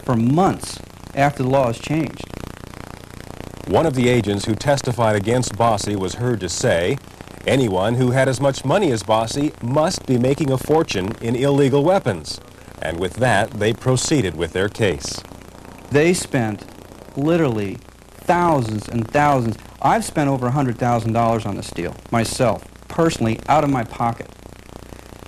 for months after the law has changed. One of the agents who testified against Bossie was heard to say, anyone who had as much money as Bossie must be making a fortune in illegal weapons. And with that, they proceeded with their case. They spent literally thousands and thousands. I've spent over $100,000 on this deal, myself, personally, out of my pocket.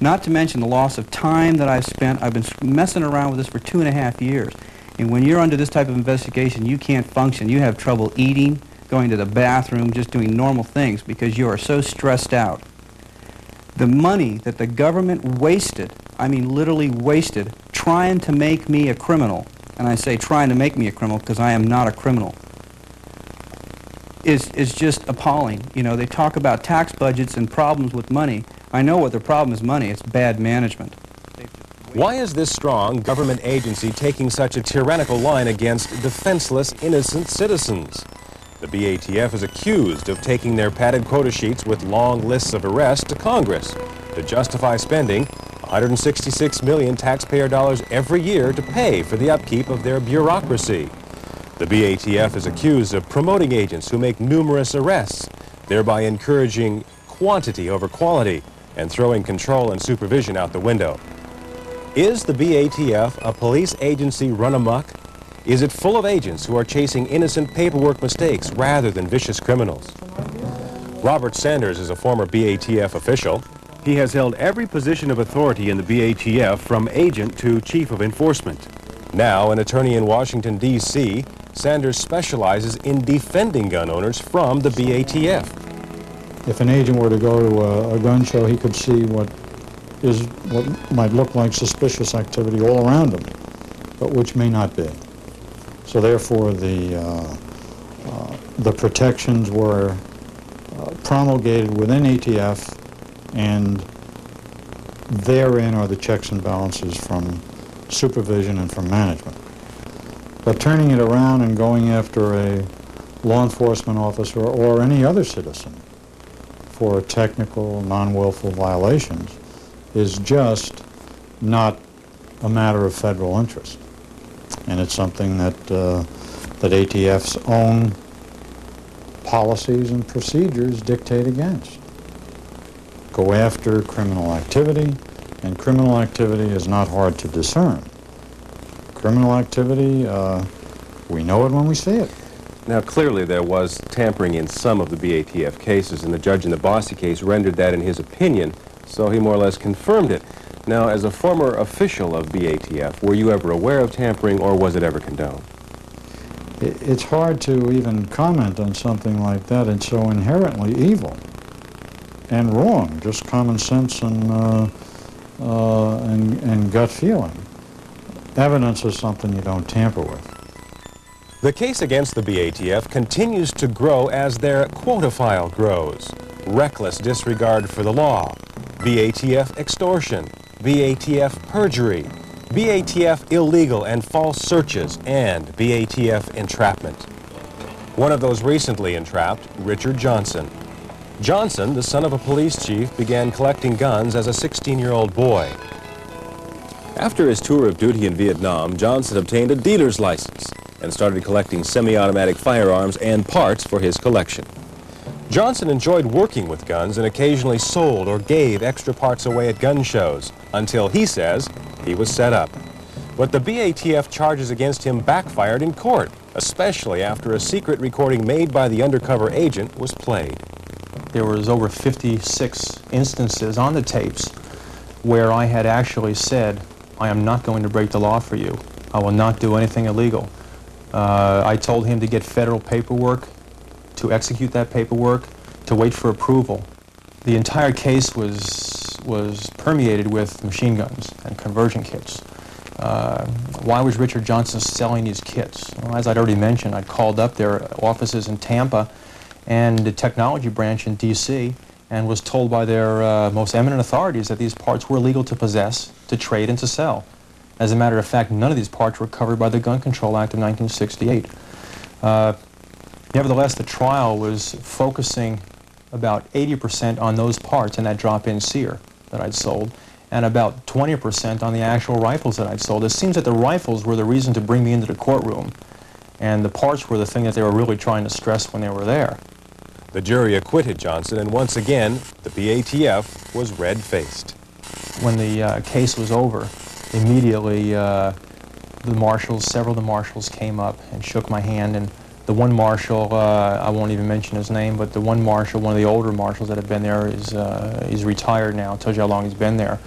Not to mention the loss of time that I've spent. I've been messing around with this for 2.5 years. And when you're under this type of investigation, you can't function. You have trouble eating, going to the bathroom, just doing normal things because you are so stressed out. The money that the government wasted, I mean literally wasted, trying to make me a criminal, and I say trying to make me a criminal because I am not a criminal, is just appalling. You know, they talk about tax budgets and problems with money. I know what their problem is money. It's bad management. Why is this strong government agency taking such a tyrannical line against defenseless, innocent citizens? The BATF is accused of taking their padded quota sheets with long lists of arrests to Congress to justify spending $166 million taxpayer dollars every year to pay for the upkeep of their bureaucracy. The BATF is accused of promoting agents who make numerous arrests, thereby encouraging quantity over quality and throwing control and supervision out the window. Is the BATF a police agency run amok? Is it full of agents who are chasing innocent paperwork mistakes rather than vicious criminals? Robert Sanders is a former BATF official. He has held every position of authority in the BATF from agent to chief of enforcement. Now an attorney in Washington, D.C., Sanders specializes in defending gun owners from the BATF. If an agent were to go to a gun show, he could see what might look like suspicious activity all around him, but which may not be. So therefore, the protections were promulgated within ATF, and therein are the checks and balances from supervision and from management. But turning it around and going after a law enforcement officer or any other citizen for technical, non-willful violations is just not a matter of federal interest. And it's something that that ATF's own policies and procedures dictate against. Go after criminal activity, and criminal activity is not hard to discern. Criminal activity, we know it when we see it. Now, clearly there was tampering in some of the BATF cases, and the judge in the Bossie case rendered that in his opinion, so he more or less confirmed it. Now, as a former official of BATF, were you ever aware of tampering, or was it ever condoned? It's hard to even comment on something like that. It's so inherently evil and wrong, just common sense and gut feeling. Evidence is something you don't tamper with. The case against the BATF continues to grow as their quota file grows. Reckless disregard for the law, BATF extortion, BATF perjury, BATF illegal and false searches, and BATF entrapment. One of those recently entrapped, Richard Johnson. Johnson, the son of a police chief, began collecting guns as a 16-year-old boy. After his tour of duty in Vietnam, Johnson obtained a dealer's license and started collecting semi-automatic firearms and parts for his collection. Johnson enjoyed working with guns and occasionally sold or gave extra parts away at gun shows until, he says, he was set up. But the BATF charges against him backfired in court, especially after a secret recording made by the undercover agent was played. There was over 56 instances on the tapes where I had actually said, I am not going to break the law for you. I will not do anything illegal. I told him to get federal paperwork, to execute that paperwork, to wait for approval. The entire case was permeated with machine guns and conversion kits. Why was Richard Johnson selling these kits? Well, as I'd already mentioned, I'd called up their offices in Tampa and the technology branch in D.C. and was told by their most eminent authorities that these parts were legal to possess, to trade, and to sell. As a matter of fact, none of these parts were covered by the Gun Control Act of 1968. Nevertheless, the trial was focusing about 80% on those parts in that drop-in sear that I'd sold, and about 20% on the actual rifles that I'd sold. It seems that the rifles were the reason to bring me into the courtroom, and the parts were the thing that they were really trying to stress when they were there. The jury acquitted Johnson, and once again, the BATF was red-faced. When the case was over, immediately several of the marshals came up and shook my hand, and the one marshal, I won't even mention his name, but the one marshal, one of the older marshals that had been there, he's retired now, tells you how long he's been there,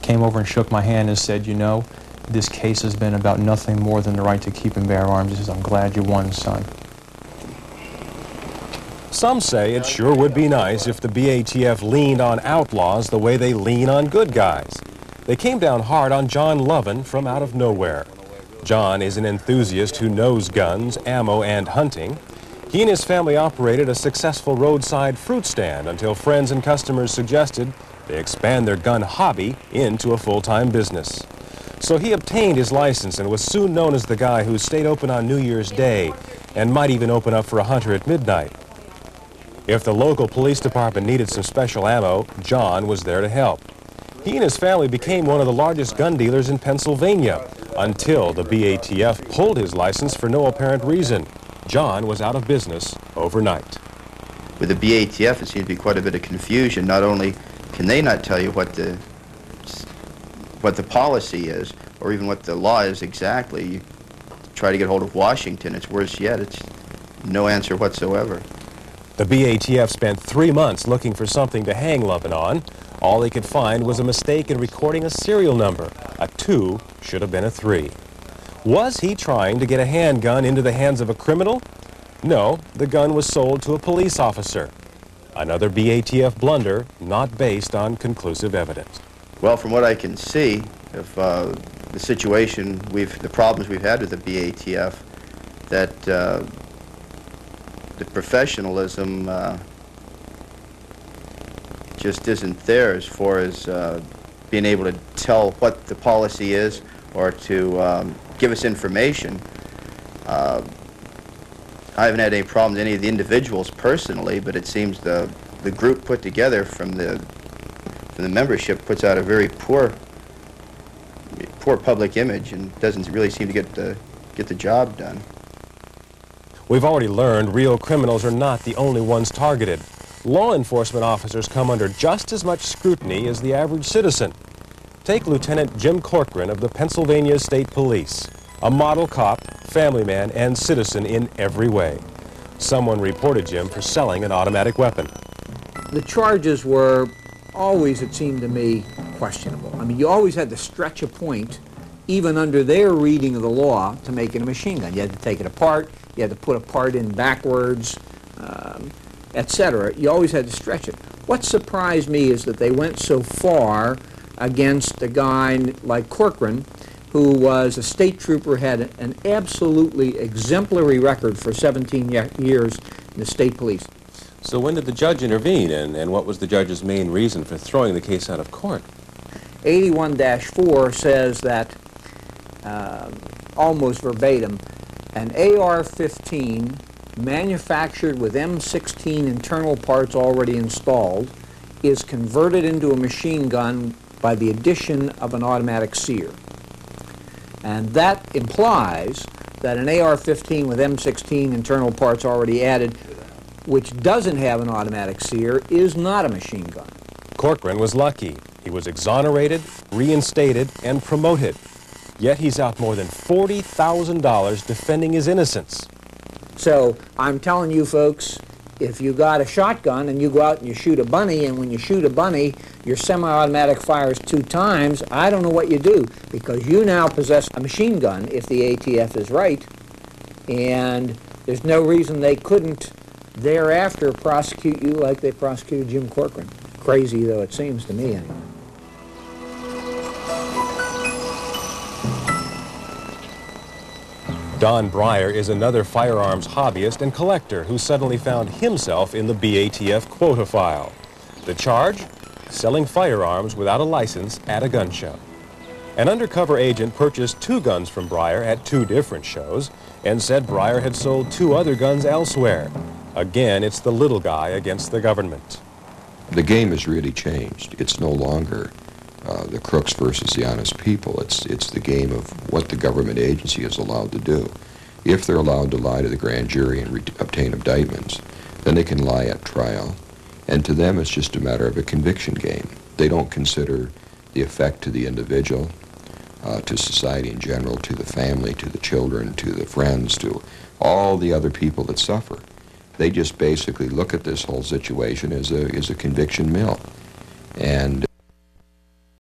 came over and shook my hand and said, you know, this case has been about nothing more than the right to keep and bear arms. He says, I'm glad you won, son. Some say it sure would be nice if the BATF leaned on outlaws the way they lean on good guys. They came down hard on John Lovin from out of nowhere. John is an enthusiast who knows guns, ammo, and hunting. He and his family operated a successful roadside fruit stand until friends and customers suggested they expand their gun hobby into a full-time business. So he obtained his license and was soon known as the guy who stayed open on New Year's Day and might even open up for a hunter at midnight. If the local police department needed some special ammo, John was there to help. He and his family became one of the largest gun dealers in Pennsylvania until the BATF pulled his license for no apparent reason. John was out of business overnight. With the BATF, it seems to be quite a bit of confusion. Not only can they not tell you what the policy is, or even what the law is exactly. You try to get hold of Washington, it's worse yet. It's no answer whatsoever. The BATF spent 3 months looking for something to hang Lovin on. All they could find was a mistake in recording a serial number. A 2 should have been a 3. Was he trying to get a handgun into the hands of a criminal? No, the gun was sold to a police officer. Another BATF blunder not based on conclusive evidence. Well, from what I can see of the situation, the problems we've had with the BATF, that the professionalism just isn't there as far as being able to tell what the policy is or to give us information. I haven't had any problem with any of the individuals personally, but it seems the group put together from the membership puts out a very poor public image and doesn't really seem to get the job done. We've already learned real criminals are not the only ones targeted. Law enforcement officers come under just as much scrutiny as the average citizen. Take Lieutenant Jim Corcoran of the Pennsylvania State Police, a model cop, family man, and citizen in every way. Someone reported Jim for selling an automatic weapon. The charges were always, it seemed to me, questionable. I mean, you always had to stretch a point, even under their reading of the law, to make it a machine gun. You had to take it apart, you had to put a part in backwards, etc. You always had to stretch it. What surprised me is that they went so far against a guy like Corcoran, who was a state trooper, had an absolutely exemplary record for 17 years in the state police. So when did the judge intervene, and what was the judge's main reason for throwing the case out of court? 81-4 says that, almost verbatim, an AR-15 manufactured with M16 internal parts already installed is converted into a machine gun by the addition of an automatic sear. And that implies that an AR-15 with M16 internal parts already added, which doesn't have an automatic sear, is not a machine gun. Corcoran was lucky. He was exonerated, reinstated, and promoted. Yet he's out more than $40,000 defending his innocence. So I'm telling you folks, if you got a shotgun and you go out and you shoot a bunny, and when you shoot a bunny, your semi-automatic fires 2 times, I don't know what you do, because you now possess a machine gun, if the ATF is right, and there's no reason they couldn't thereafter prosecute you like they prosecuted Jim Corcoran. Crazy though it seems to me anyway. Don Breyer is another firearms hobbyist and collector who suddenly found himself in the BATF quota file. The charge? Selling firearms without a license at a gun show. An undercover agent purchased 2 guns from Breyer at 2 different shows and said Breyer had sold 2 other guns elsewhere. Again, it's the little guy against the government. The game has really changed. It's no longer the crooks versus the honest people. It's the game of what the government agency is allowed to do. If they're allowed to lie to the grand jury and obtain indictments, then they can lie at trial, and to them it's just a matter of a conviction game. They don't consider the effect to the individual, to society in general, to the family, to the children, to the friends, to all the other people that suffer. They just basically look at this whole situation as a conviction mill. And